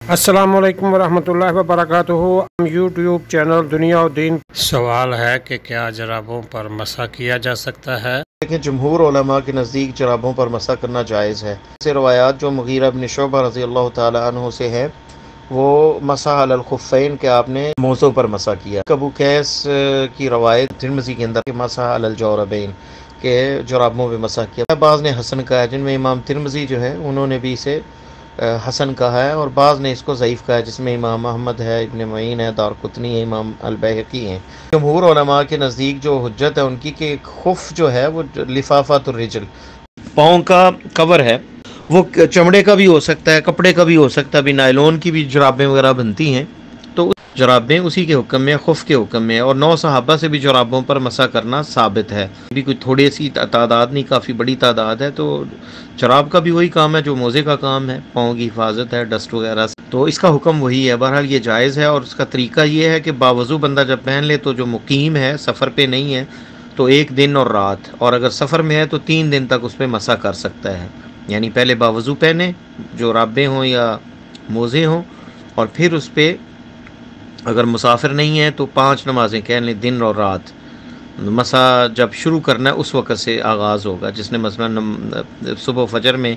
अस्सलामुअलैकुम वरहमतुल्लाहि वबरकातुहू। YouTube channel दुनिया और दीन। सवाल है कि क्या जराबों पर मसा किया जा सकता है? लेकिन जमहूर उलमा के नज़दीक जराबों पर मसा करना जायज़ है। ऐसे रवायात जो मुगीरा इब्न शुअबा रज़ी अल्लाह ताला अन्हु से है, वो मसा अलल खुफ़ैन के आपने मोज़ों पर मसा किया। अबू कैस की रवायत तिरमिज़ी के अंदर मसा अलल जौरबैन के जराबों पर मसा किया। बाज़ ने हसन कहा है, जिनमें इमाम तिरमिज़ी जो है उन्होंने भी इसे हसन कहा है, और बाज़ ने इसको ज़ईफ़ कहा है, जिसमें इमाम अहमद है, इब्न मईन है, दारक़ुतनी है, इमाम अल-बैहक़ी हैं। जमहूर उलमा के नज़दीक जो हुज्जत है उनकी कि खुफ़ जो है वो लिफ़ाफ़ातुर रिजल, पाँव का कवर है, वो चमड़े का भी हो सकता है, कपड़े का भी हो सकता है, भी नायलॉन की भी जुराबें वगैरह बनती हैं, तो जुराबें उसी के हुक्म में, खुफ़ के हुक्म में है। और 9 सहाबा से भी जुराबों पर मसा करना साबित है। भी कोई थोड़ी सी तादाद नहीं, काफ़ी बड़ी तादाद है। तो जुराब का भी वही काम है जो मोज़े का काम है, पाँव की हिफाजत है डस्ट वगैरह से, तो इसका हुक्म वही है। बहरहाल ये जायज़ है, और उसका तरीका ये है कि बावज़ू बंदा जब पहन ले, तो जो मुकीम है, सफ़र पे नहीं है, तो 1 दिन और रात, और अगर सफ़र में है तो 3 दिन तक उस पर मसा कर सकता है। यानी पहले बावज़ू पहने, जो राबे हों या मोज़े हों, और फिर उस पर अगर मुसाफिर नहीं है तो 5 नमाज़ें कह लें दिन और रात। मसा जब शुरू करना है उस वक़्त से आगाज़ होगा। जिसने मसलन सुबह फजर में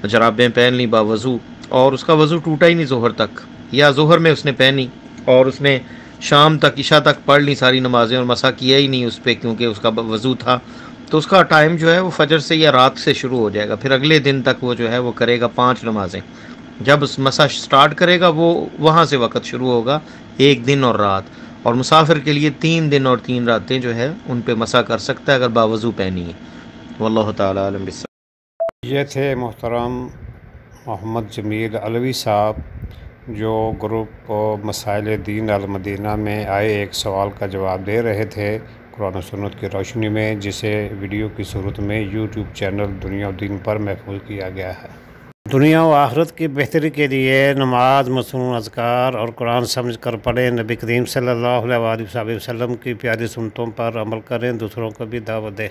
जराबें पहन ली बावज़ू, और उसका वज़ू टूटा ही नहीं ज़ोहर तक, या ज़ोहर में उसने पहनी और उसने शाम तक, इशा तक पढ़ ली सारी नमाज़ें, और मसा किया ही नहीं उस पर क्योंकि उसका वज़ू था, तो उसका टाइम जो है वो फजर से या रात से शुरू हो जाएगा। फिर अगले दिन तक वो जो है वो करेगा 5 नमाज़ें। जब उस मसा स्टार्ट करेगा वो वहाँ से वक़्त शुरू होगा, 1 दिन और रात। और मुसाफिर के लिए 3 दिन और 3 रातें जो है उन पे मसा कर सकता है अगर बावज़ू पहनी है। वल्लाहु ताला आलम बिस्सवाब। ये थे मोहतरम मोहम्मद जमील अलवी साहब, जो ग्रुप मसाइल दीन अल मदीना में आए एक सवाल का जवाब दे रहे थे कुरान और सुन्नत की रोशनी में, जिसे वीडियो की सूरत में यूट्यूब चैनल दुनिया और दीन पर महफूज किया गया है। दुनिया व आखिरत की बेहतरी के लिए नमाज, मसनून अज़कार और कुरान समझ कर पढ़ें। नबी करीम सल्लल्लाहु अलैहि वसल्लम की प्यारी सुन्नतों पर अमल करें, दूसरों को भी दावत दें।